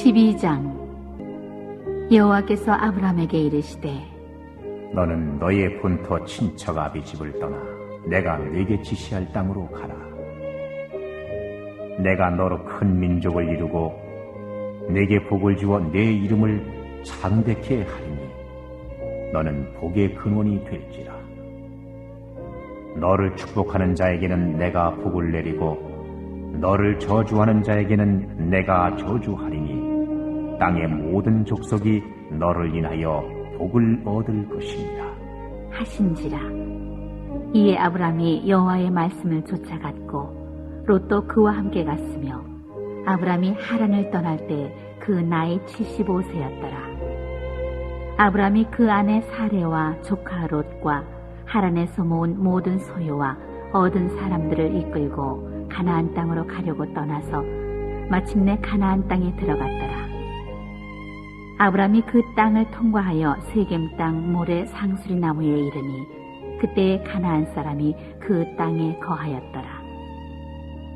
12장. 여호와께서 아브라함에게 이르시되 너는 너의 본토 친척 아비 집을 떠나 내가 네게 지시할 땅으로 가라. 내가 너로 큰 민족을 이루고 네게 복을 주어 네 이름을 창대케 하리니 너는 복의 근원이 될지라. 너를 축복하는 자에게는 내가 복을 내리고 너를 저주하는 자에게는 내가 저주하리니 땅의 모든 족속이 너를 인하여 복을 얻을 것입니다 하신지라. 이에 아브라함이 여호와의 말씀을 쫓아갔고 롯도 그와 함께 갔으며 아브라함이 하란을 떠날 때 그 나이 75세였더라. 아브라함이 그 아내 사레와 조카 롯과 하란에서 모은 모든 소유와 얻은 사람들을 이끌고 가나안 땅으로 가려고 떠나서 마침내 가나안 땅에 들어갔더라. 아브라함이 그 땅을 통과하여 세겜 땅 모래 상수리 나무에 이르니 그때에 가나안 사람이 그 땅에 거하였더라.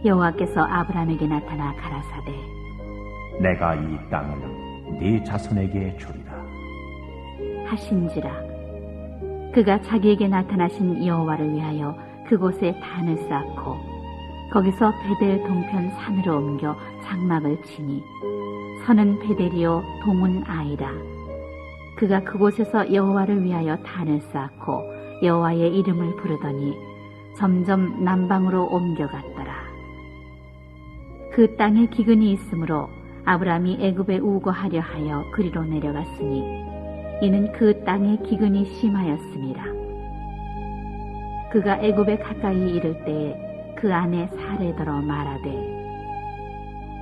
여호와께서 아브라함에게 나타나 가라사대 내가 이 땅을 네 자손에게 주리라 하신지라. 그가 자기에게 나타나신 여호와를 위하여 그곳에 단을 쌓고 거기서 베델 동편 산으로 옮겨 장막을 치니 선은 베델이요 동은 아이라. 그가 그곳에서 여호와를 위하여 단을 쌓고 여호와의 이름을 부르더니 점점 남방으로 옮겨갔더라. 그 땅에 기근이 있으므로 아브라함이 애굽에 우거하려 하여 그리로 내려갔으니 이는 그 땅에 기근이 심하였음이라. 그가 애굽에 가까이 이를 때에 그 아내 사레더러 말하되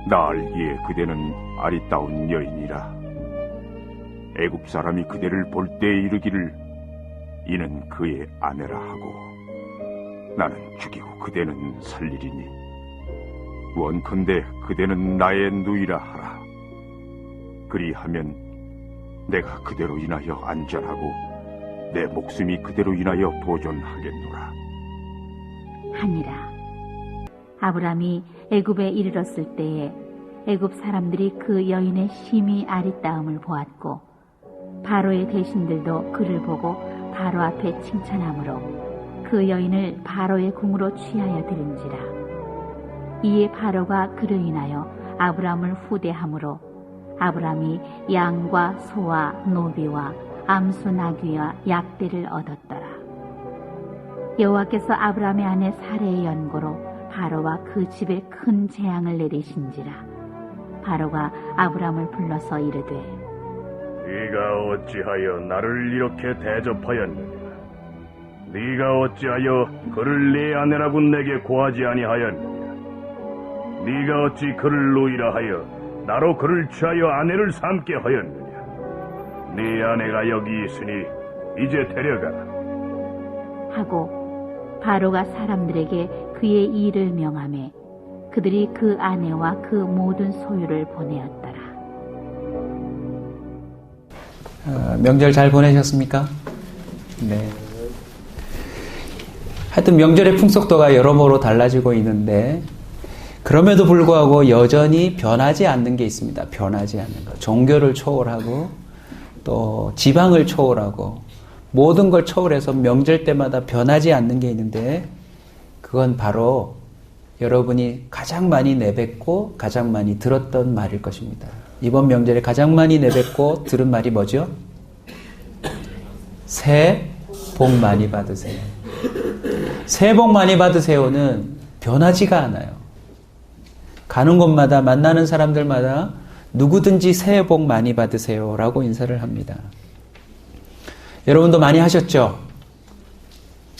나알기에 그대는 아리따운 여인이라. 애굽 사람이 그대를 볼 때 이르기를 이는 그의 아내라 하고 나는 죽이고 그대는 살리리니 원컨대 그대는 나의 누이라 하라. 그리하면 내가 그대로 인하여 안전하고 내 목숨이 그대로 인하여 보존하겠노라 하니라. 아브라함이 애굽에 이르렀을 때에 애굽 사람들이 그 여인의 심히 아리따움을 보았고 바로의 대신들도 그를 보고 바로 앞에 칭찬하므로 그 여인을 바로의 궁으로 취하여 들은지라. 이에 바로가 그를 인하여 아브라함을 후대함으로 아브라함이 양과 소와 노비와 암수 나귀와 약대를 얻었더라. 여호와께서 아브라함의 아내 사레의 연고로 바로와 그 집에 큰 재앙을 내리신지라. 바로가 아브라함을 불러서 이르되 네가 어찌하여 나를 이렇게 대접하였느냐? 네가 어찌하여 그를 네 아내라고 내게 고하지 아니하였느냐? 네가 어찌 그를 노이라 하여 나로 그를 취하여 아내를 삼게 하였느냐? 네 아내가 여기 있으니 이제 데려가라 하고 바로가 사람들에게 그의 일을 명하매 그들이 그 아내와 그 모든 소유를 보내었더라. 명절 잘 보내셨습니까? 네. 하여튼 명절의 풍속도가 여러모로 달라지고 있는데 그럼에도 불구하고 여전히 변하지 않는 게 있습니다. 변하지 않는 것. 종교를 초월하고 또 지방을 초월하고 모든 걸 초월해서 명절 때마다 변하지 않는 게 있는데 그건 바로 여러분이 가장 많이 내뱉고 가장 많이 들었던 말일 것입니다. 이번 명절에 가장 많이 내뱉고 들은 말이 뭐죠? 새해 복 많이 받으세요. 새해 복 많이 받으세요는 변하지가 않아요. 가는 곳마다 만나는 사람들마다 누구든지 새해 복 많이 받으세요 라고 인사를 합니다. 여러분도 많이 하셨죠?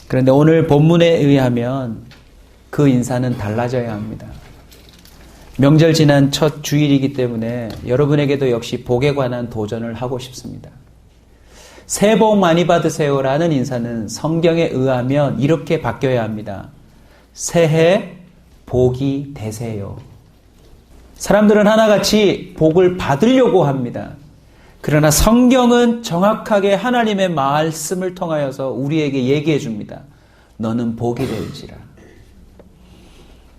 그런데 오늘 본문에 의하면 그 인사는 달라져야 합니다. 명절 지난 첫 주일이기 때문에 여러분에게도 역시 복에 관한 도전을 하고 싶습니다. 새해 복 많이 받으세요라는 인사는 성경에 의하면 이렇게 바뀌어야 합니다. 새해 복이 되세요. 사람들은 하나같이 복을 받으려고 합니다. 그러나 성경은 정확하게 하나님의 말씀을 통하여서 우리에게 얘기해 줍니다. 너는 복이 될지라.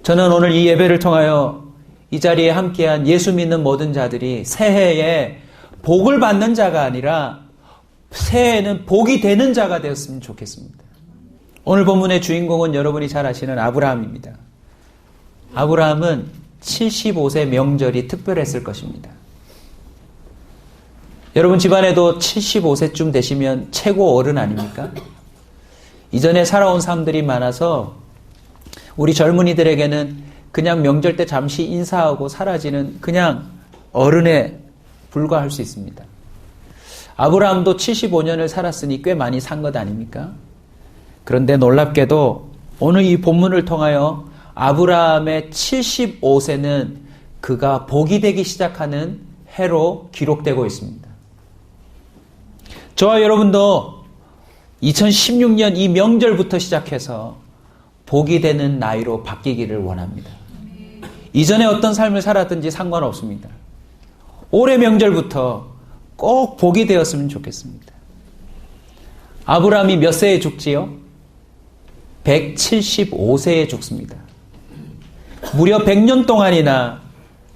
저는 오늘 이 예배를 통하여 이 자리에 함께한 예수 믿는 모든 자들이 새해에 복을 받는 자가 아니라 새해에는 복이 되는 자가 되었으면 좋겠습니다. 오늘 본문의 주인공은 여러분이 잘 아시는 아브라함입니다. 아브라함은 75세 명절이 특별했을 것입니다. 여러분 집안에도 75세쯤 되시면 최고 어른 아닙니까? 이전에 살아온 삶들이 많아서 우리 젊은이들에게는 그냥 명절 때 잠시 인사하고 사라지는 그냥 어른에 불과할 수 있습니다. 아브라함도 75년을 살았으니 꽤 많이 산 것 아닙니까? 그런데 놀랍게도 오늘 이 본문을 통하여 아브라함의 75세는 그가 복이 되기 시작하는 해로 기록되고 있습니다. 저와 여러분도 2016년 이 명절부터 시작해서 복이 되는 나이로 바뀌기를 원합니다. 이전에 어떤 삶을 살았든지 상관없습니다. 올해 명절부터 꼭 복이 되었으면 좋겠습니다. 아브라함이 몇 세에 죽지요? 175세에 죽습니다. 무려 100년 동안이나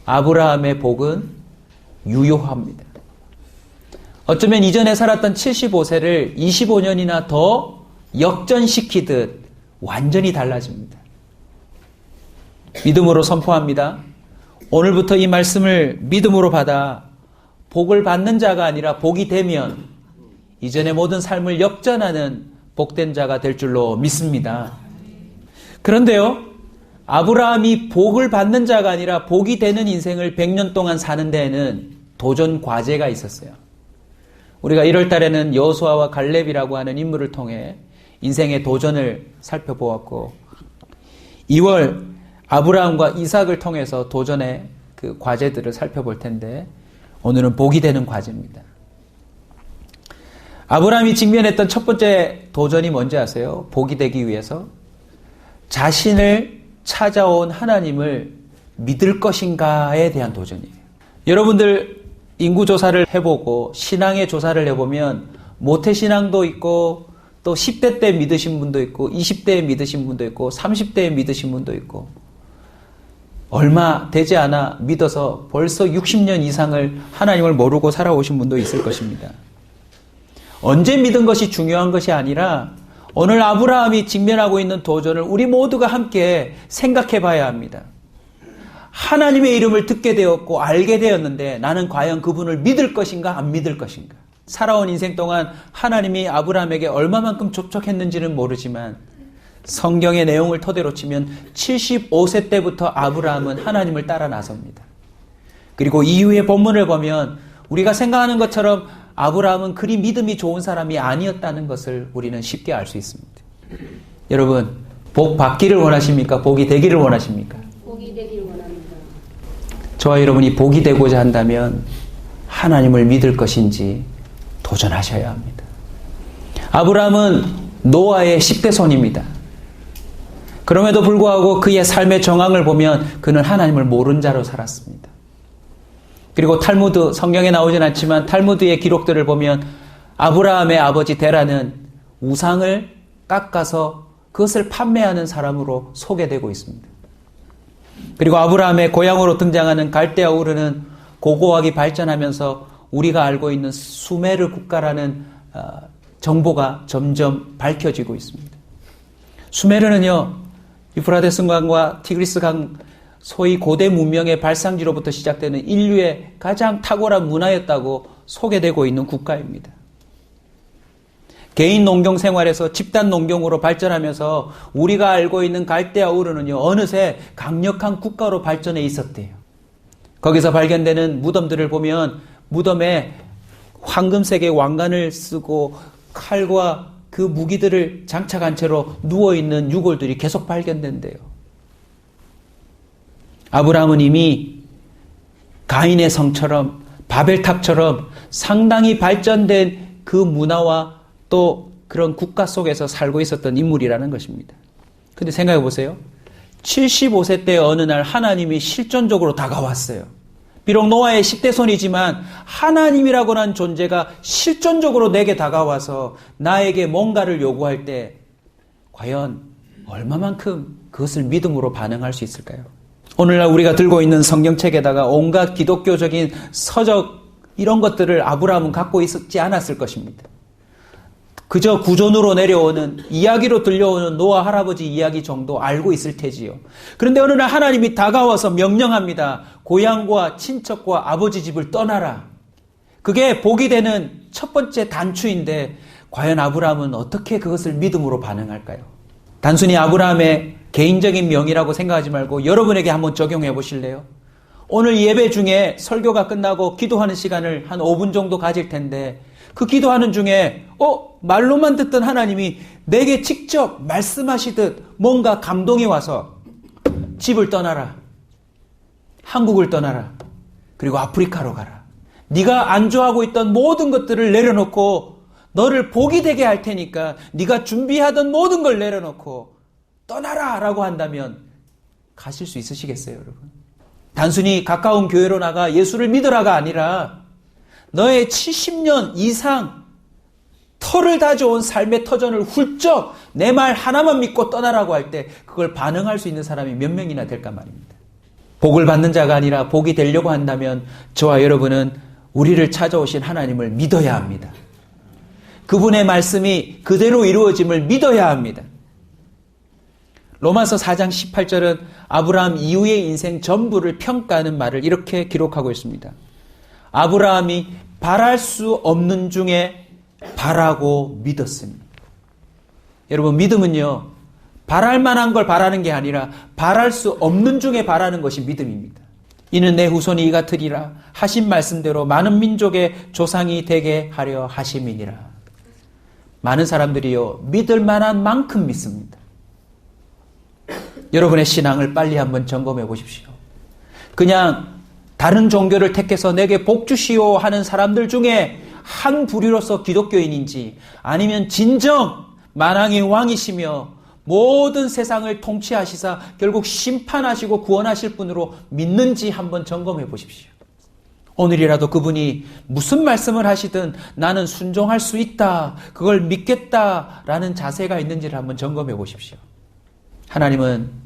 아브라함의 복은 유효합니다. 어쩌면 이전에 살았던 75세를 25년이나 더 역전시키듯 완전히 달라집니다. 믿음으로 선포합니다. 오늘부터 이 말씀을 믿음으로 받아 복을 받는 자가 아니라 복이 되면 이전의 모든 삶을 역전하는 복된 자가 될 줄로 믿습니다. 그런데요, 아브라함이 복을 받는 자가 아니라 복이 되는 인생을 100년 동안 사는 데에는 도전 과제가 있었어요. 우리가 1월 달에는 여호수아와 갈렙이라고 하는 인물을 통해 인생의 도전을 살펴보았고 2월 아브라함과 이삭을 통해서 도전의 그 과제들을 살펴볼 텐데 오늘은 복이 되는 과제입니다. 아브라함이 직면했던 첫 번째 도전이 뭔지 아세요? 복이 되기 위해서 자신을 찾아온 하나님을 믿을 것인가에 대한 도전이에요. 여러분들 인구조사를 해보고 신앙의 조사를 해보면 모태신앙도 있고 또 10대 때 믿으신 분도 있고 20대에 믿으신 분도 있고 30대에 믿으신 분도 있고 얼마 되지 않아 믿어서 벌써 60년 이상을 하나님을 모르고 살아오신 분도 있을 것입니다. 언제 믿은 것이 중요한 것이 아니라 오늘 아브라함이 직면하고 있는 도전을 우리 모두가 함께 생각해 봐야 합니다. 하나님의 이름을 듣게 되었고 알게 되었는데 나는 과연 그분을 믿을 것인가 안 믿을 것인가. 살아온 인생 동안 하나님이 아브라함에게 얼마만큼 족촉했는지는 모르지만 성경의 내용을 토대로 치면 75세 때부터 아브라함은 하나님을 따라 나섭니다. 그리고 이후의 본문을 보면 우리가 생각하는 것처럼 아브라함은 그리 믿음이 좋은 사람이 아니었다는 것을 우리는 쉽게 알 수 있습니다. 여러분, 복 받기를 원하십니까? 복이 되기를 원하십니까? 복이 되기를 원합니다. 저와 여러분이 복이 되고자 한다면 하나님을 믿을 것인지 도전하셔야 합니다. 아브라함은 노아의 10대 손입니다. 그럼에도 불구하고 그의 삶의 정황을 보면 그는 하나님을 모른 자로 살았습니다. 그리고 탈무드, 성경에 나오진 않지만 탈무드의 기록들을 보면 아브라함의 아버지 데라는 우상을 깎아서 그것을 판매하는 사람으로 소개되고 있습니다. 그리고 아브라함의 고향으로 등장하는 갈대아 우르는 고고학이 발전하면서 우리가 알고 있는 수메르 국가라는 정보가 점점 밝혀지고 있습니다. 수메르는요, 유프라데스 강과 티그리스 강 소위 고대 문명의 발상지로부터 시작되는 인류의 가장 탁월한 문화였다고 소개되고 있는 국가입니다. 개인 농경 생활에서 집단 농경으로 발전하면서 우리가 알고 있는 갈대아 우르는요, 어느새 강력한 국가로 발전해 있었대요. 거기서 발견되는 무덤들을 보면 무덤에 황금색의 왕관을 쓰고 칼과 그 무기들을 장착한 채로 누워있는 유골들이 계속 발견된대요. 아브라함은 이미 가인의 성처럼 바벨탑처럼 상당히 발전된 그 문화와 또 그런 국가 속에서 살고 있었던 인물이라는 것입니다. 근데 생각해 보세요. 75세 때 어느 날 하나님이 실존적으로 다가왔어요. 비록 노아의 10대 손이지만 하나님이라고 하는 존재가 실존적으로 내게 다가와서 나에게 뭔가를 요구할 때 과연 얼마만큼 그것을 믿음으로 반응할 수 있을까요? 오늘날 우리가 들고 있는 성경책에다가 온갖 기독교적인 서적 이런 것들을 아브라함은 갖고 있지 않았을 것입니다. 그저 구존으로 내려오는 이야기로 들려오는 노아 할아버지 이야기 정도 알고 있을 테지요. 그런데 어느 날 하나님이 다가와서 명령합니다. 고향과 친척과 아버지 집을 떠나라. 그게 복이 되는 첫 번째 단추인데 과연 아브라함은 어떻게 그것을 믿음으로 반응할까요? 단순히 아브라함의 개인적인 명이라고 생각하지 말고 여러분에게 한번 적용해 보실래요? 오늘 예배 중에 설교가 끝나고 기도하는 시간을 한 5분 정도 가질 텐데 그 기도하는 중에 말로만 듣던 하나님이 내게 직접 말씀하시듯 뭔가 감동이 와서 집을 떠나라. 한국을 떠나라. 그리고 아프리카로 가라. 네가 안주하고 있던 모든 것들을 내려놓고 너를 복이 되게 할 테니까 네가 준비하던 모든 걸 내려놓고 떠나라 라고 한다면 가실 수 있으시겠어요, 여러분? 단순히 가까운 교회로 나가 예수를 믿으라가 아니라 너의 70년 이상 터를 다져온 삶의 터전을 훌쩍 내 말 하나만 믿고 떠나라고 할 때 그걸 반응할 수 있는 사람이 몇 명이나 될까 말입니다. 복을 받는 자가 아니라 복이 되려고 한다면 저와 여러분은 우리를 찾아오신 하나님을 믿어야 합니다. 그분의 말씀이 그대로 이루어짐을 믿어야 합니다. 로마서 4장 18절은 아브라함 이후의 인생 전부를 평가하는 말을 이렇게 기록하고 있습니다. 아브라함이 바랄 수 없는 중에 바라고 믿었으니. 여러분, 믿음은요, 바랄 만한 걸 바라는 게 아니라 바랄 수 없는 중에 바라는 것이 믿음입니다. 이는 내 후손이 이 같으리라 하신 말씀대로 많은 민족의 조상이 되게 하려 하심이니라. 많은 사람들이요, 믿을 만한 만큼 믿습니다. 여러분의 신앙을 빨리 한번 점검해 보십시오. 그냥 다른 종교를 택해서 내게 복 주시오 하는 사람들 중에 한 부류로서 기독교인인지 아니면 진정 만왕의 왕이시며 모든 세상을 통치하시사 결국 심판하시고 구원하실 분으로 믿는지 한번 점검해 보십시오. 오늘이라도 그분이 무슨 말씀을 하시든 나는 순종할 수 있다, 그걸 믿겠다라는 자세가 있는지를 한번 점검해 보십시오. 하나님은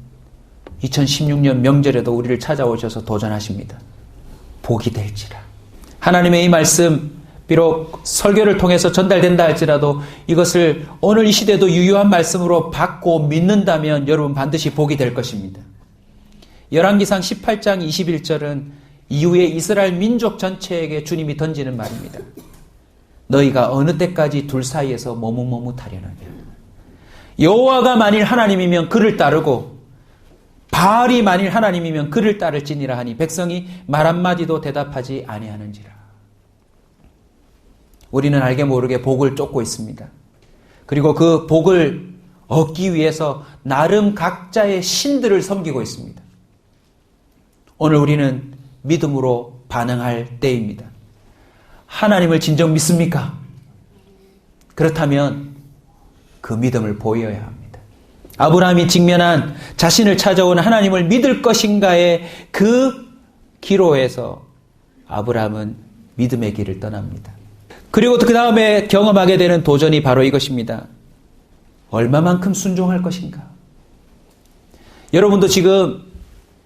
2016년 명절에도 우리를 찾아오셔서 도전하십니다. 복이 될지라. 하나님의 이 말씀 비록 설교를 통해서 전달된다 할지라도 이것을 오늘 이 시대도 유효한 말씀으로 받고 믿는다면 여러분 반드시 복이 될 것입니다. 열왕기상 18장 21절은 이후에 이스라엘 민족 전체에게 주님이 던지는 말입니다. 너희가 어느 때까지 둘 사이에서 머뭇머뭇하려느냐. 여호와가 만일 하나님이면 그를 따르고 바알이 만일 하나님이면 그를 따를지니라 하니 백성이 말 한마디도 대답하지 아니하는지라. 우리는 알게 모르게 복을 쫓고 있습니다. 그리고 그 복을 얻기 위해서 나름 각자의 신들을 섬기고 있습니다. 오늘 우리는 믿음으로 반응할 때입니다. 하나님을 진정 믿습니까? 그렇다면 그 믿음을 보여야 합니다. 아브라함이 직면한 자신을 찾아온 하나님을 믿을 것인가의 그 기로에서 아브라함은 믿음의 길을 떠납니다. 그리고 그 다음에 경험하게 되는 도전이 바로 이것입니다. 얼마만큼 순종할 것인가? 여러분도 지금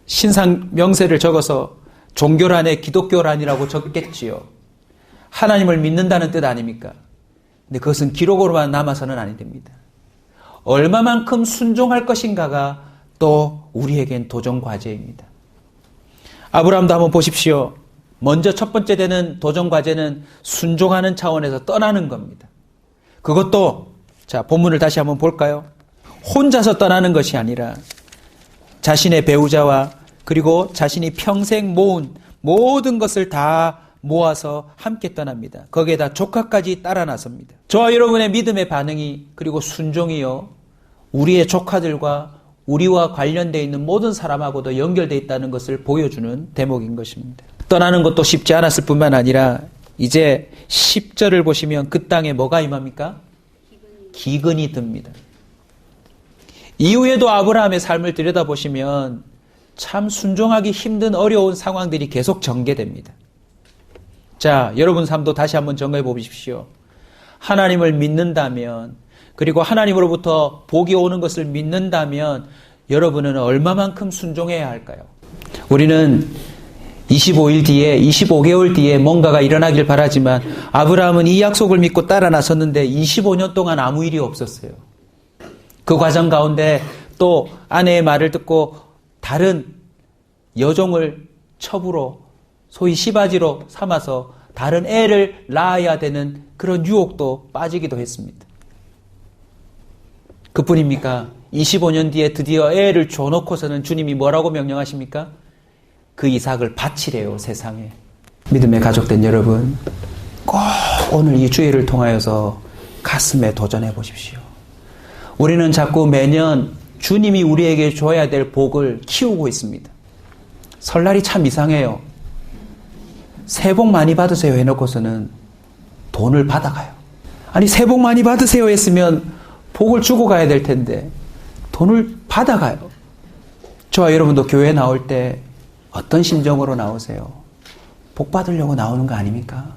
신상 명세를 적어서 종교란에 기독교란이라고 적겠지요. 하나님을 믿는다는 뜻 아닙니까? 근데 그것은 기록으로만 남아서는 아니 됩니다. 얼마만큼 순종할 것인가가 또 우리에겐 도전 과제입니다. 아브라함도 한번 보십시오. 먼저 첫 번째 되는 도전 과제는 순종하는 차원에서 떠나는 겁니다. 그것도 자, 본문을 다시 한번 볼까요? 혼자서 떠나는 것이 아니라 자신의 배우자와 그리고 자신이 평생 모은 모든 것을 다 모아서 함께 떠납니다. 거기에다 조카까지 따라 나섭니다. 저와 여러분의 믿음의 반응이 그리고 순종이요, 우리의 조카들과 우리와 관련되어 있는 모든 사람하고도 연결되어 있다는 것을 보여주는 대목인 것입니다. 떠나는 것도 쉽지 않았을 뿐만 아니라 이제 10절을 보시면 그 땅에 뭐가 임합니까? 기근이 듭니다. 이후에도 아브라함의 삶을 들여다보시면 참 순종하기 힘든 어려운 상황들이 계속 전개됩니다. 자, 여러분 삶도 다시 한번 점검해 보십시오. 하나님을 믿는다면, 그리고 하나님으로부터 복이 오는 것을 믿는다면 여러분은 얼마만큼 순종해야 할까요? 우리는 25일 뒤에, 25개월 뒤에 뭔가가 일어나길 바라지만 아브라함은 이 약속을 믿고 따라 나섰는데 25년 동안 아무 일이 없었어요. 그 과정 가운데 또 아내의 말을 듣고 다른 여종을 첩으로 소위 시바지로 삼아서 다른 애를 낳아야 되는 그런 유혹도 빠지기도 했습니다. 그뿐입니까? 25년 뒤에 드디어 애를 줘놓고서는 주님이 뭐라고 명령하십니까? 그 이삭을 바치래요, 세상에. 믿음의 가족된 여러분, 꼭 오늘 이 주일을 통하여서 가슴에 도전해 보십시오. 우리는 자꾸 매년 주님이 우리에게 줘야 될 복을 키우고 있습니다. 설날이 참 이상해요. 새해 복 많이 받으세요 해놓고서는 돈을 받아가요. 아니, 새해 복 많이 받으세요 했으면 복을 주고 가야 될 텐데 돈을 받아가요. 저와 여러분도 교회 나올 때 어떤 심정으로 나오세요? 복 받으려고 나오는 거 아닙니까?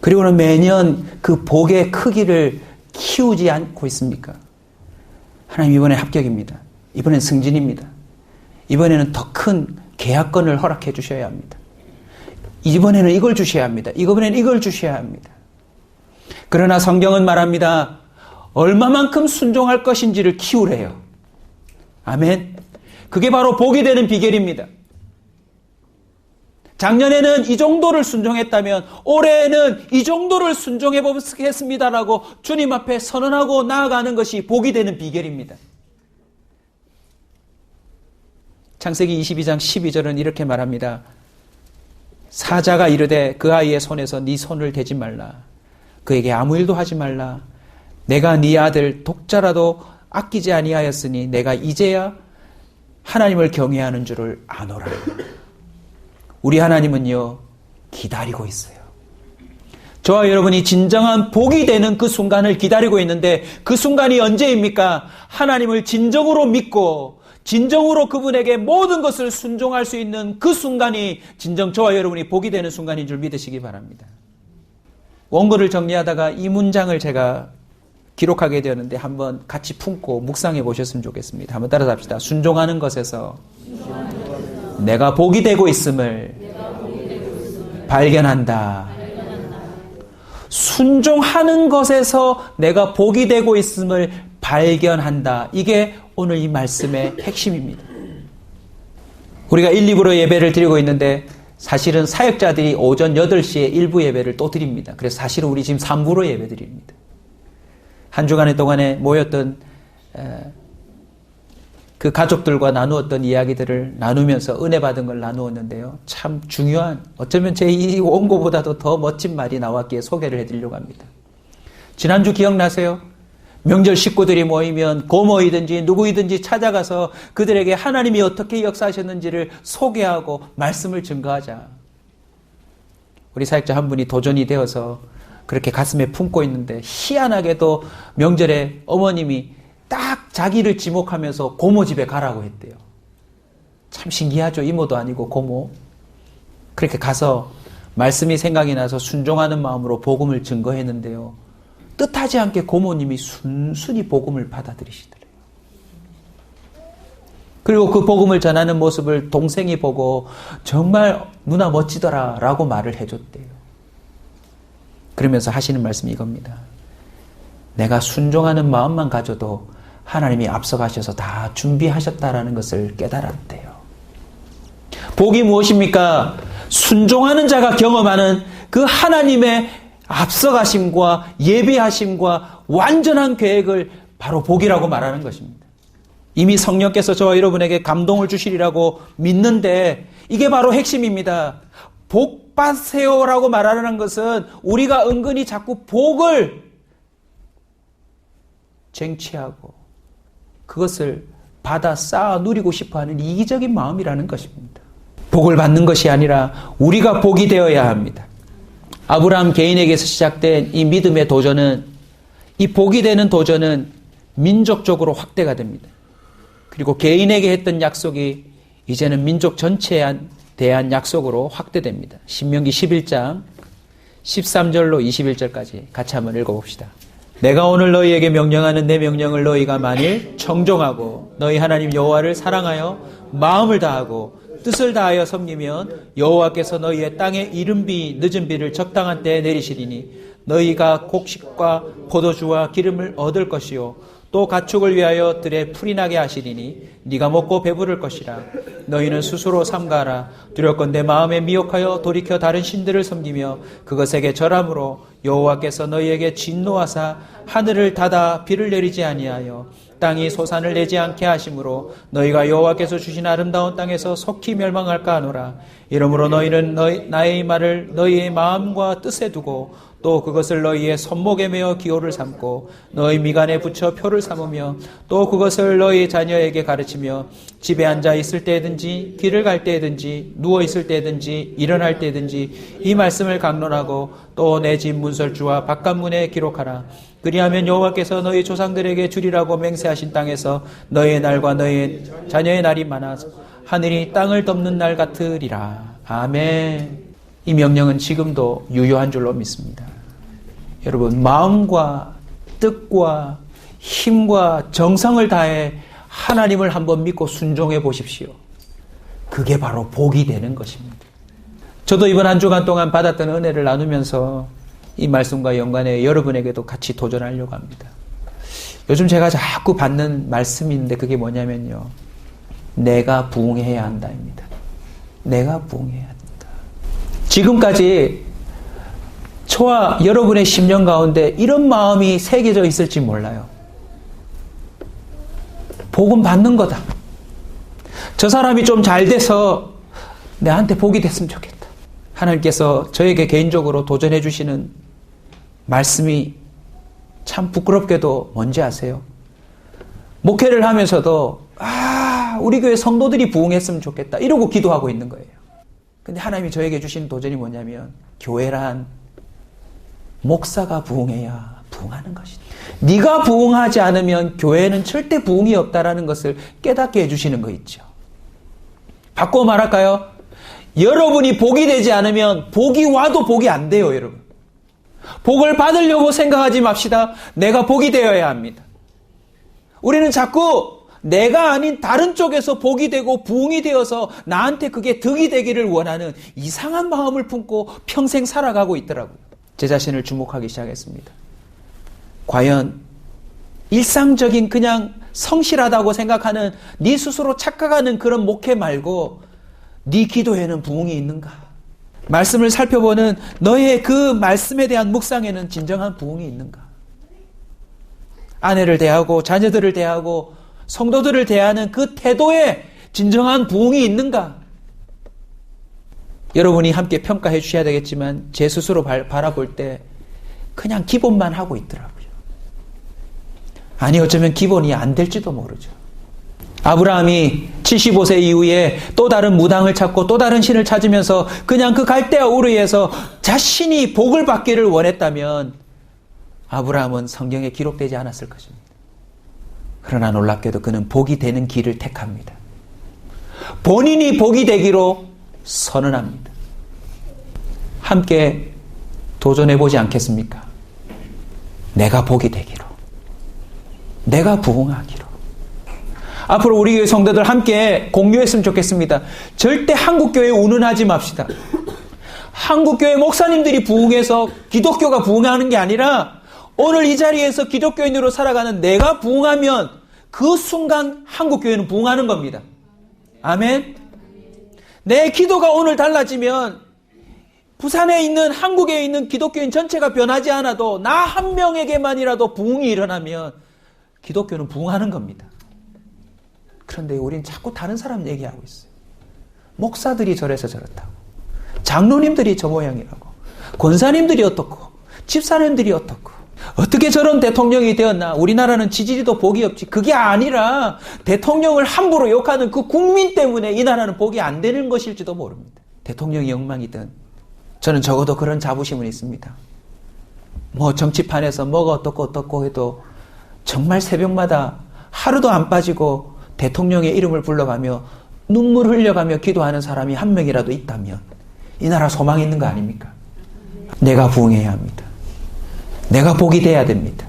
그리고는 매년 그 복의 크기를 키우지 않고 있습니까? 하나님, 이번에 합격입니다. 이번엔 승진입니다. 이번에는 더 큰 계약권을 허락해 주셔야 합니다. 이번에는 이걸 주셔야 합니다. 이번에는 이걸 주셔야 합니다. 그러나 성경은 말합니다. 얼마만큼 순종할 것인지를 키우래요. 아멘. 그게 바로 복이 되는 비결입니다. 작년에는 이 정도를 순종했다면 올해에는 이 정도를 순종해 보겠습니다라고 주님 앞에 선언하고 나아가는 것이 복이 되는 비결입니다. 창세기 22장 12절은 이렇게 말합니다. 사자가 이르되 그 아이의 손에서 네 손을 대지 말라. 그에게 아무 일도 하지 말라. 내가 네 아들 독자라도 아끼지 아니하였으니 내가 이제야 하나님을 경외하는 줄을 아노라. 우리 하나님은요, 기다리고 있어요. 저와 여러분이 진정한 복이 되는 그 순간을 기다리고 있는데 그 순간이 언제입니까? 하나님을 진정으로 믿고 진정으로 그분에게 모든 것을 순종할 수 있는 그 순간이 진정 저와 여러분이 복이 되는 순간인 줄 믿으시기 바랍니다. 원고를 정리하다가 이 문장을 제가 기록하게 되었는데 한번 같이 품고 묵상해 보셨으면 좋겠습니다. 한번 따라서 합시다. 순종하는 것에서 내가 복이 되고 있음을 발견한다. 순종하는 것에서 내가 복이 되고 있음을 발견한다. 이게 오늘 이 말씀의 핵심입니다. 우리가 1, 2부로 예배를 드리고 있는데 사실은 사역자들이 오전 8시에 일부 예배를 또 드립니다. 그래서 사실은 우리 지금 3부로 예배 드립니다. 한 주간 동안에 모였던 그 가족들과 나누었던 이야기들을 나누면서 은혜 받은 걸 나누었는데요. 참 중요한, 어쩌면 제 이 원고보다도 더 멋진 말이 나왔기에 소개를 해드리려고 합니다. 지난주 기억나세요? 명절 식구들이 모이면 고모이든지 누구이든지 찾아가서 그들에게 하나님이 어떻게 역사하셨는지를 소개하고 말씀을 증거하자. 우리 사역자 한 분이 도전이 되어서 그렇게 가슴에 품고 있는데 희한하게도 명절에 어머님이 딱 자기를 지목하면서 고모 집에 가라고 했대요. 참 신기하죠. 이모도 아니고 고모. 그렇게 가서 말씀이 생각이 나서 순종하는 마음으로 복음을 증거했는데요. 뜻하지 않게 고모님이 순순히 복음을 받아들이시더래요. 그리고 그 복음을 전하는 모습을 동생이 보고 정말 누나 멋지더라 라고 말을 해줬대요. 그러면서 하시는 말씀이 이겁니다. 내가 순종하는 마음만 가져도 하나님이 앞서가셔서 다 준비하셨다라는 것을 깨달았대요. 복이 무엇입니까? 순종하는 자가 경험하는 그 하나님의 앞서가심과 예비하심과 완전한 계획을 바로 복이라고 말하는 것입니다. 이미 성령께서 저와 여러분에게 감동을 주시리라고 믿는데 이게 바로 핵심입니다. 복 받으세요라고 말하는 것은 우리가 은근히 자꾸 복을 쟁취하고 그것을 받아 쌓아 누리고 싶어하는 이기적인 마음이라는 것입니다. 복을 받는 것이 아니라 우리가 복이 되어야 합니다. 아브라함 개인에게서 시작된 이 믿음의 도전은, 이 복이 되는 도전은 민족적으로 확대가 됩니다. 그리고 개인에게 했던 약속이 이제는 민족 전체에 대한 약속으로 확대됩니다. 신명기 11장 13절로 21절까지 같이 한번 읽어봅시다. 내가 오늘 너희에게 명령하는 내 명령을 너희가 만일 청종하고 너희 하나님 여호와를 사랑하여 마음을 다하고 뜻을 다하여 섬기면 여호와께서 너희의 땅에 이른 비 늦은 비를 적당한 때에 내리시리니 너희가 곡식과 포도주와 기름을 얻을 것이요 또 가축을 위하여 들에 풀이 나게 하시리니 네가 먹고 배부를 것이라. 너희는 스스로 삼가하라. 두렵건대 마음에 미혹하여 돌이켜 다른 신들을 섬기며 그것에게 절함으로 여호와께서 너희에게 진노하사 하늘을 닫아 비를 내리지 아니하여 땅이 소산을 내지 않게 하심으로 너희가 여호와께서 주신 아름다운 땅에서 속히 멸망할까 하노라. 이러므로 너희는 나의 말을 너희의 마음과 뜻에 두고 또 그것을 너희의 손목에 메어 기호를 삼고 너희 미간에 붙여 표를 삼으며 또 그것을 너희 자녀에게 가르치며 집에 앉아 있을 때든지 길을 갈 때든지 누워 있을 때든지 일어날 때든지 이 말씀을 강론하고 또 내 집 문설주와 바깥문에 기록하라. 그리하면 여호와께서 너희 조상들에게 주리라고 맹세하신 땅에서 너희의 날과 너희 자녀의 날이 많아서 하늘이 땅을 덮는 날 같으리라. 아멘. 이 명령은 지금도 유효한 줄로 믿습니다. 여러분, 마음과 뜻과 힘과 정성을 다해 하나님을 한번 믿고 순종해 보십시오. 그게 바로 복이 되는 것입니다. 저도 이번 한 주간 동안 받았던 은혜를 나누면서 이 말씀과 연관해 여러분에게도 같이 도전하려고 합니다. 요즘 제가 자꾸 받는 말씀인데 그게 뭐냐면요. 내가 부응해야 한다입니다. 내가 부응해야 한다. 지금까지 저와 여러분의 심령 가운데 이런 마음이 새겨져 있을지 몰라요. 복음 받는 거다. 저 사람이 좀 잘 돼서 내한테 복이 됐으면 좋겠다. 하나님께서 저에게 개인적으로 도전해 주시는 말씀이 참 부끄럽게도 뭔지 아세요? 목회를 하면서도 우리 교회 성도들이 부응했으면 좋겠다 이러고 기도하고 있는 거예요. 근데 하나님이 저에게 주신 도전이 뭐냐면 교회란 목사가 부응해야 부응하는 것이다. 네가 부응하지 않으면 교회는 절대 부응이 없다라는 것을 깨닫게 해주시는 거 있죠. 바꿔 말할까요? 여러분이 복이 되지 않으면 복이 와도 복이 안 돼요, 여러분. 복을 받으려고 생각하지 맙시다. 내가 복이 되어야 합니다. 우리는 자꾸 내가 아닌 다른 쪽에서 복이 되고 부응이 되어서 나한테 그게 득이 되기를 원하는 이상한 마음을 품고 평생 살아가고 있더라고요. 제 자신을 주목하기 시작했습니다. 과연 일상적인 그냥 성실하다고 생각하는 네 스스로 착각하는 그런 목회 말고 네 기도에는 부응이 있는가? 말씀을 살펴보는 너의 그 말씀에 대한 묵상에는 진정한 부응이 있는가? 아내를 대하고 자녀들을 대하고 성도들을 대하는 그 태도에 진정한 부응이 있는가? 여러분이 함께 평가해 주셔야 되겠지만 제 스스로 바라볼 때 그냥 기본만 하고 있더라고요. 아니 어쩌면 기본이 안 될지도 모르죠. 아브라함이 75세 이후에 또 다른 무당을 찾고 또 다른 신을 찾으면서 그냥 그 갈대아 우르에서 자신이 복을 받기를 원했다면 아브라함은 성경에 기록되지 않았을 것입니다. 그러나 놀랍게도 그는 복이 되는 길을 택합니다. 본인이 복이 되기로 선언합니다. 함께 도전해보지 않겠습니까? 내가 복이 되기로. 내가 부응하기로. 앞으로 우리 교회 성도들 함께 공유했으면 좋겠습니다. 절대 한국교회 운운하지 맙시다. 한국교회 목사님들이 부응해서 기독교가 부응하는 게 아니라 오늘 이 자리에서 기독교인으로 살아가는 내가 부응하면 그 순간 한국교회는 부응하는 겁니다. 아멘. 내 기도가 오늘 달라지면 부산에 있는 한국에 있는 기독교인 전체가 변하지 않아도 나 한 명에게만이라도 부응이 일어나면 기독교는 부응하는 겁니다. 그런데 우린 자꾸 다른 사람 얘기하고 있어요. 목사들이 저래서 저렇다고, 장로님들이 저 모양이라고, 권사님들이 어떻고, 집사님들이 어떻고, 어떻게 저런 대통령이 되었나? 우리나라는 지지리도 복이 없지. 그게 아니라 대통령을 함부로 욕하는 그 국민 때문에 이 나라는 복이 안 되는 것일지도 모릅니다. 대통령이 엉망이든 저는 적어도 그런 자부심은 있습니다. 뭐 정치판에서 뭐가 어떻고 해도 정말 새벽마다 하루도 안 빠지고 대통령의 이름을 불러가며 눈물 흘려가며 기도하는 사람이 한 명이라도 있다면 이 나라 소망이 있는 거 아닙니까? 내가 부응해야 합니다. 내가 복이 돼야 됩니다.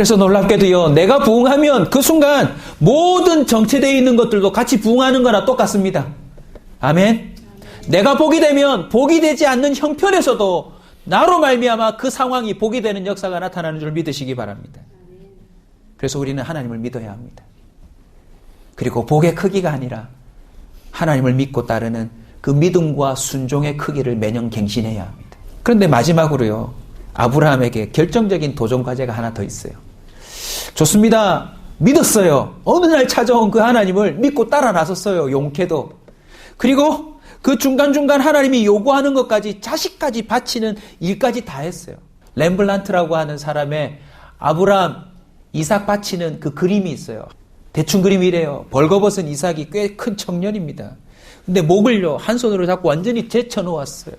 그래서 놀랍게도요, 내가 부흥하면 그 순간 모든 정체되어 있는 것들도 같이 부흥하는 거나 똑같습니다. 아멘. 내가 복이 되면 복이 되지 않는 형편에서도 나로 말미암아 그 상황이 복이 되는 역사가 나타나는 줄 믿으시기 바랍니다. 그래서 우리는 하나님을 믿어야 합니다. 그리고 복의 크기가 아니라 하나님을 믿고 따르는 그 믿음과 순종의 크기를 매년 갱신해야 합니다. 그런데 마지막으로요, 아브라함에게 결정적인 도전 과제가 하나 더 있어요. 좋습니다. 믿었어요. 어느 날 찾아온 그 하나님을 믿고 따라 나섰어요. 용케도. 그리고 그 중간중간 하나님이 요구하는 것까지, 자식까지 바치는 일까지 다 했어요. 렘블란트라고 하는 사람의 아브라함, 이삭 바치는 그 그림이 있어요. 대충 그림이래요. 벌거벗은 이삭이 꽤 큰 청년입니다. 근데 목을요, 한 손으로 잡고 완전히 제쳐놓았어요.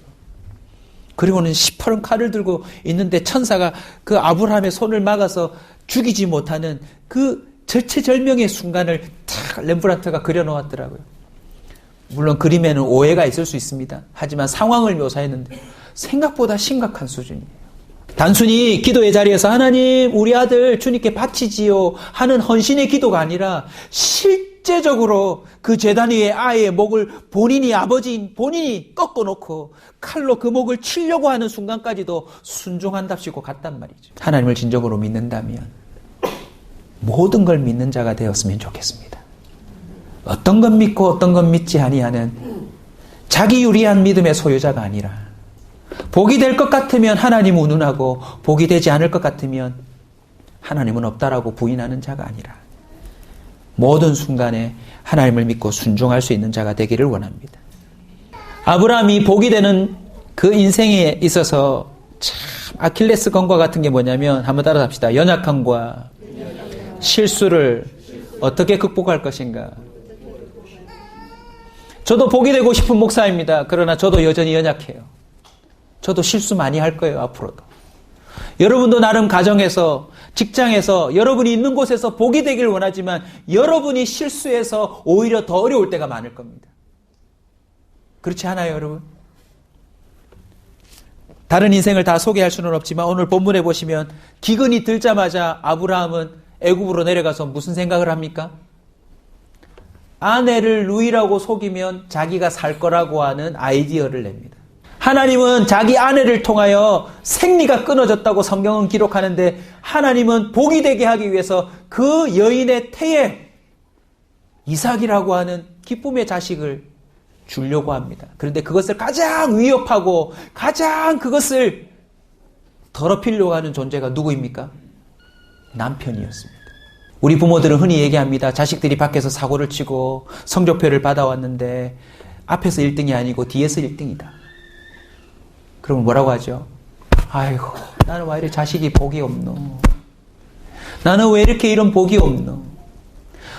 그리고는 시퍼런 칼을 들고 있는데 천사가 그 아브라함의 손을 막아서 죽이지 못하는 그 절체절명의 순간을 탁 렘브란트가 그려놓았더라고요. 물론 그림에는 오해가 있을 수 있습니다. 하지만 상황을 묘사했는데 생각보다 심각한 수준이에요. 단순히 기도의 자리에서 하나님 우리 아들 주님께 바치지요 하는 헌신의 기도가 아니라 실제적으로 그 제단 위에 아이의 목을 본인이, 아버지인 본인이 꺾어놓고 칼로 그 목을 치려고 하는 순간까지도 순종한답시고 갔단 말이죠. 하나님을 진정으로 믿는다면 모든 걸 믿는 자가 되었으면 좋겠습니다. 어떤 건 믿고 어떤 건 믿지 아니하는 자기 유리한 믿음의 소유자가 아니라, 복이 될 것 같으면 하나님 운운하고 복이 되지 않을 것 같으면 하나님은 없다라고 부인하는 자가 아니라, 모든 순간에 하나님을 믿고 순종할 수 있는 자가 되기를 원합니다. 아브라함이 복이 되는 그 인생에 있어서 참 아킬레스건과 같은 게 뭐냐면, 한번 따라서 합시다. 연약함과 실수를 어떻게 극복할 것인가. 저도 복이 되고 싶은 목사입니다. 그러나 저도 여전히 연약해요. 저도 실수 많이 할 거예요, 앞으로도. 여러분도 나름 가정에서, 직장에서, 여러분이 있는 곳에서 복이 되길 원하지만 여러분이 실수해서 오히려 더 어려울 때가 많을 겁니다. 그렇지 않아요, 여러분? 다른 인생을 다 소개할 수는 없지만 오늘 본문에 보시면 기근이 들자마자 아브라함은 애굽으로 내려가서 무슨 생각을 합니까? 아내를 루이라고 속이면 자기가 살 거라고 하는 아이디어를 냅니다. 하나님은 자기 아내를 통하여 생리가 끊어졌다고 성경은 기록하는데, 하나님은 복이 되게 하기 위해서 그 여인의 태에 이삭이라고 하는 기쁨의 자식을 주려고 합니다. 그런데 그것을 가장 위협하고 가장 그것을 더럽히려고 하는 존재가 누구입니까? 남편이었습니다. 우리 부모들은 흔히 얘기합니다. 자식들이 밖에서 사고를 치고 성적표를 받아왔는데 앞에서 1등이 아니고 뒤에서 1등이다. 그러면 뭐라고 하죠? 아이고, 나는 왜 이렇게 자식이 복이 없노? 나는 왜 이렇게 이런 복이 없노?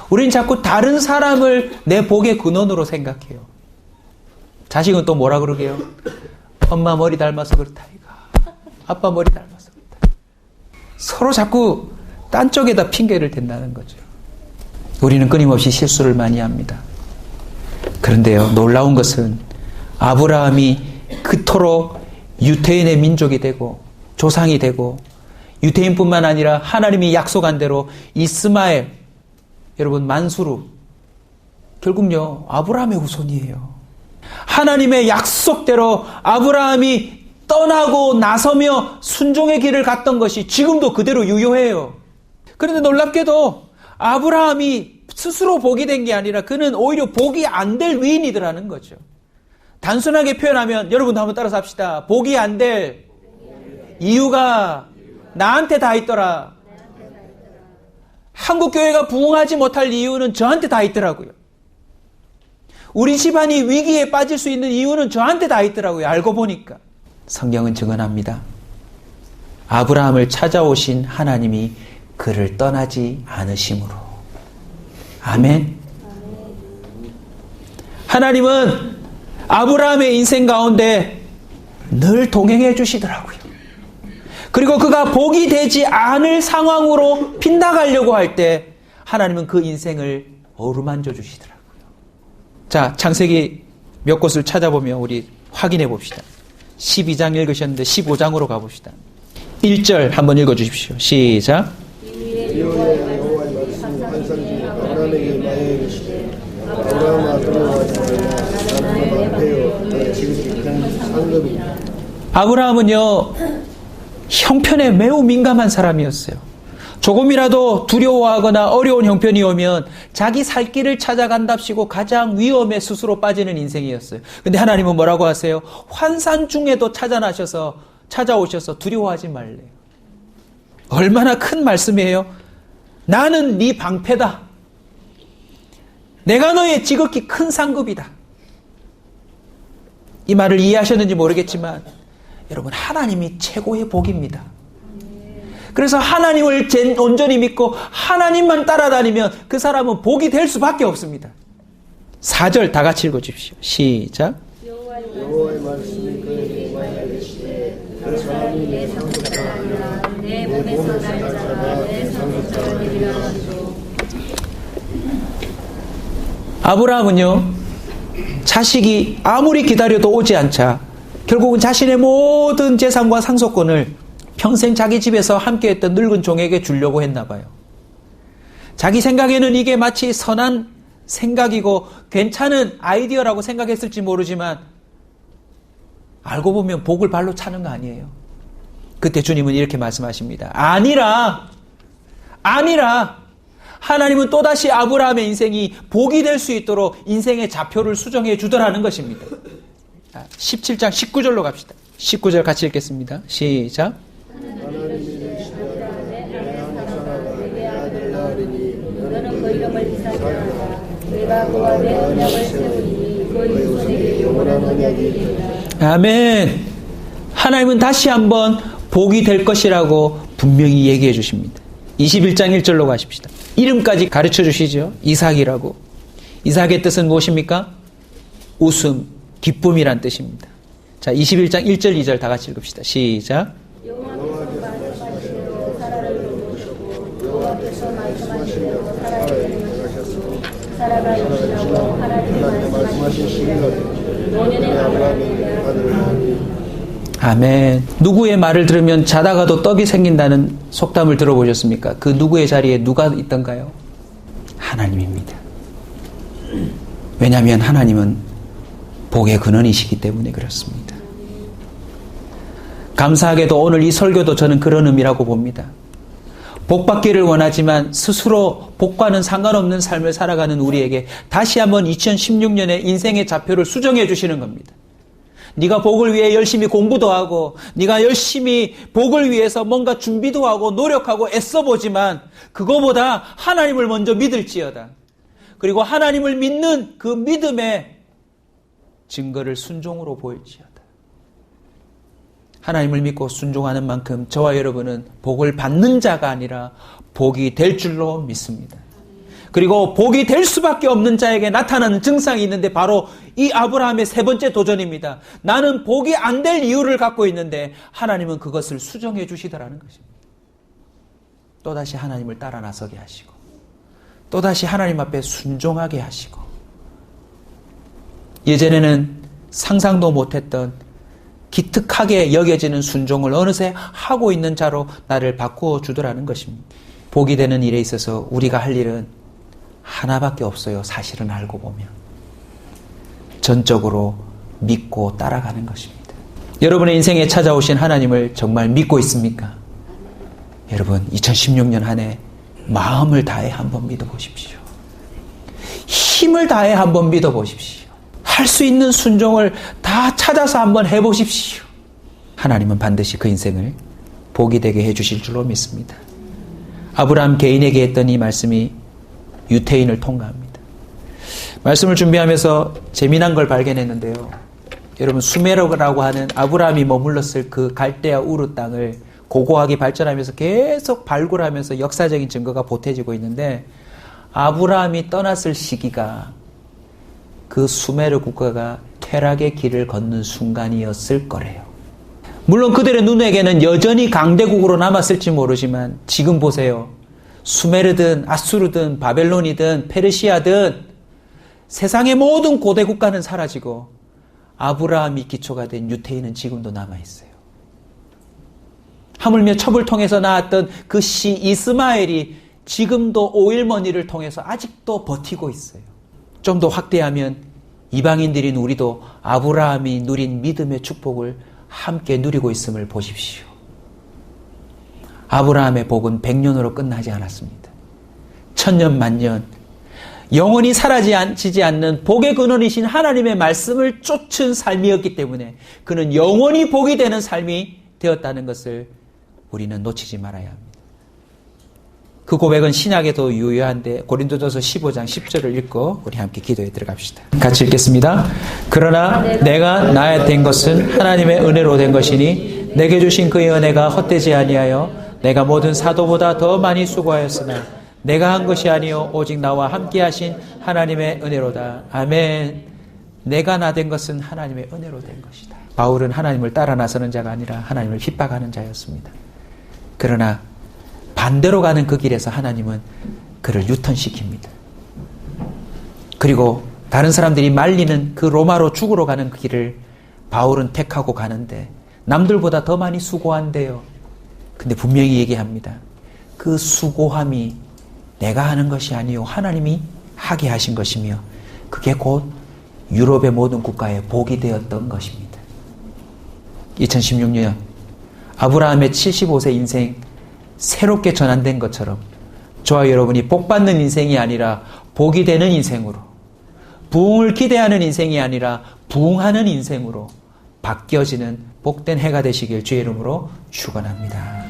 우린 자꾸 다른 사람을 내 복의 근원으로 생각해요. 자식은 또 뭐라 그러게요? 엄마 머리 닮아서 그렇다, 이거. 아빠 머리 닮아서 그렇다. 서로 자꾸 딴 쪽에다 핑계를 댄다는 거죠. 우리는 끊임없이 실수를 많이 합니다. 그런데요, 놀라운 것은 아브라함이 그토록 유태인의 민족이 되고 조상이 되고, 유태인뿐만 아니라 하나님이 약속한 대로 이스마엘, 여러분 만수르, 결국요 아브라함의 후손이에요. 하나님의 약속대로 아브라함이 떠나고 나서며 순종의 길을 갔던 것이 지금도 그대로 유효해요. 그런데 놀랍게도 아브라함이 스스로 복이 된 게 아니라 그는 오히려 복이 안 될 위인이더라는 거죠. 단순하게 표현하면, 여러분도 한번 따라서 합시다. 복이 안 될 이유가 나한테 다 있더라. 한국교회가 부흥하지 못할 이유는 저한테 다 있더라고요. 우리 집안이 위기에 빠질 수 있는 이유는 저한테 다 있더라고요. 알고 보니까. 성경은 증언합니다. 아브라함을 찾아오신 하나님이 그를 떠나지 않으심으로. 아멘. 하나님은 아브라함의 인생 가운데 늘 동행해 주시더라고요. 그리고 그가 복이 되지 않을 상황으로 빗나가려고 할 때 하나님은 그 인생을 어루만져 주시더라고요. 자, 창세기 몇 곳을 찾아보며 우리 확인해 봅시다. 12장 읽으셨는데 15장으로 가봅시다. 1절 한번 읽어주십시오. 시작. 이후에 여호와의 말씀이 환상 중에 아브라함에게 말하여 이르시되 아브라함아 두려워하지 말라 나는 너가 앞에요 너의 지극히 큰 상급이다. 아브라함은요 형편에 매우 민감한 사람이었어요. 조금이라도 두려워하거나 어려운 형편이 오면 자기 살 길을 찾아간답시고 가장 위험에 스스로 빠지는 인생이었어요. 근데 하나님은 뭐라고 하세요? 환상 중에도 찾아오셔서 두려워하지 말래요. 얼마나 큰 말씀이에요. 나는 네 방패다. 내가 너의 지극히 큰 상급이다. 이 말을 이해하셨는지 모르겠지만 여러분 하나님이 최고의 복입니다. 그래서 하나님을 온전히 믿고 하나님만 따라다니면 그 사람은 복이 될 수밖에 없습니다. 4절 다 같이 읽어주십시오. 시작. 여호와의 말씀이 그에게 말하여 이르시되 그 사람이 내 상급자가 아니라 내 몸에서 날 자가 내 상급자가 되리라 하시고. 아브라함은요 자식이 아무리 기다려도 오지 않자 결국은 자신의 모든 재산과 상속권을 평생 자기 집에서 함께했던 늙은 종에게 주려고 했나 봐요. 자기 생각에는 이게 마치 선한 생각이고 괜찮은 아이디어라고 생각했을지 모르지만 알고 보면 복을 발로 차는 거 아니에요. 그때 주님은 이렇게 말씀하십니다. 아니라 하나님은 또다시 아브라함의 인생이 복이 될 수 있도록 인생의 좌표를 수정해 주더라는 것입니다. 17장 19절로 갑시다. 19절 같이 읽겠습니다. 시작. 하나님이 이르시되 내 항상아가 내 아들 낳으리니 너는 그 이름을 이삭이라 내가 그와 내 언약을 세우리니 그 후손에게 영원한 언약이 되리라. 아멘. 하나님은 다시 한번 복이 될 것이라고 분명히 얘기해 주십니다. 21장 1절로 가십시다. 이름까지 가르쳐 주시죠. 이삭이라고. 이삭의 뜻은 무엇입니까? 웃음, 기쁨이란 뜻입니다. 자, 21장 1절 2절 다 같이 읽읍시다. 시작. 여호와께서 말씀하시기로 사라를 부르시고 여호와께서 말씀하시기로 사라를 부르셨고 사라가 이르시라고 하나님이 말씀하신 시기가 노년의 아브라함에게 아들을 낳으니. 아멘. 누구의 말을 들으면 자다가도 떡이 생긴다는 속담을 들어보셨습니까? 그 누구의 자리에 누가 있던가요? 하나님입니다. 왜냐하면 하나님은 복의 근원이시기 때문에 그렇습니다. 감사하게도 오늘 이 설교도 저는 그런 의미라고 봅니다. 복 받기를 원하지만 스스로 복과는 상관없는 삶을 살아가는 우리에게 다시 한번 2016년에 인생의 좌표를 수정해 주시는 겁니다. 네가 복을 위해 열심히 공부도 하고 네가 열심히 복을 위해서 뭔가 준비도 하고 노력하고 애써보지만 그거보다 하나님을 먼저 믿을지어다. 그리고 하나님을 믿는 그 믿음의 증거를 순종으로 보일지어다. 하나님을 믿고 순종하는 만큼 저와 여러분은 복을 받는 자가 아니라 복이 될 줄로 믿습니다. 그리고 복이 될 수밖에 없는 자에게 나타나는 증상이 있는데 바로 이 아브라함의 세 번째 도전입니다. 나는 복이 안 될 이유를 갖고 있는데 하나님은 그것을 수정해 주시더라는 것입니다. 또다시 하나님을 따라 나서게 하시고 또다시 하나님 앞에 순종하게 하시고 예전에는 상상도 못했던 기특하게 여겨지는 순종을 어느새 하고 있는 자로 나를 바꾸어 주더라는 것입니다. 복이 되는 일에 있어서 우리가 할 일은 하나밖에 없어요. 사실은 알고 보면. 전적으로 믿고 따라가는 것입니다. 여러분의 인생에 찾아오신 하나님을 정말 믿고 있습니까? 여러분 2016년 한 해 마음을 다해 한번 믿어보십시오. 힘을 다해 한번 믿어보십시오. 할 수 있는 순종을 다 찾아서 한번 해보십시오. 하나님은 반드시 그 인생을 복이 되게 해주실 줄로 믿습니다. 아브라함 개인에게 했던 이 말씀이 유태인을 통과합니다. 말씀을 준비하면서 재미난 걸 발견했는데요. 여러분 수메르라고 하는 아브라함이 머물렀을 그 갈대아 우르 땅을 고고하게 발전하면서 계속 발굴하면서 역사적인 증거가 보태지고 있는데 아브라함이 떠났을 시기가 그 수메르 국가가 퇴락의 길을 걷는 순간이었을 거래요. 물론 그들의 눈에게는 여전히 강대국으로 남았을지 모르지만 지금 보세요. 수메르든 아수르든 바벨론이든 페르시아든 세상의 모든 고대 국가는 사라지고 아브라함이 기초가 된 유태인은 지금도 남아있어요. 하물며 첩을 통해서 나왔던 그 씨 이스마엘이 지금도 오일머니를 통해서 아직도 버티고 있어요. 좀 더 확대하면 이방인들인 우리도 아브라함이 누린 믿음의 축복을 함께 누리고 있음을 보십시오. 아브라함의 복은 100년으로 끝나지 않았습니다. 1000년, 만년, 영원히 사라지지 않는 복의 근원이신 하나님의 말씀을 쫓은 삶이었기 때문에 그는 영원히 복이 되는 삶이 되었다는 것을 우리는 놓치지 말아야 합니다. 그 고백은 신약에도 유효한데 고린도전서 15장 10절을 읽고 우리 함께 기도에 들어갑시다. 같이 읽겠습니다. 그러나 내가 나에 된 것은 하나님의 은혜로 된 것이니 내게 주신 그의 은혜가 헛되지 아니하여 내가 모든 사도보다 더 많이 수고하였으나 내가 한 것이 아니요 오직 나와 함께 하신 하나님의 은혜로다. 아멘. 내가 나 된 것은 하나님의 은혜로 된 것이다. 바울은 하나님을 따라 나서는 자가 아니라 하나님을 핍박하는 자였습니다. 그러나 반대로 가는 그 길에서 하나님은 그를 유턴시킵니다. 그리고 다른 사람들이 말리는 그 로마로 죽으러 가는 그 길을 바울은 택하고 가는데 남들보다 더 많이 수고한대요. 근데 분명히 얘기합니다. 그 수고함이 내가 하는 것이 아니요 하나님이 하게 하신 것이며 그게 곧 유럽의 모든 국가의 복이 되었던 것입니다. 2016년 아브라함의 75세 인생 새롭게 전환된 것처럼 저와 여러분이 복받는 인생이 아니라 복이 되는 인생으로, 부흥을 기대하는 인생이 아니라 부흥하는 인생으로 바뀌어지는 복된 해가 되시길 주의 이름으로 축원합니다.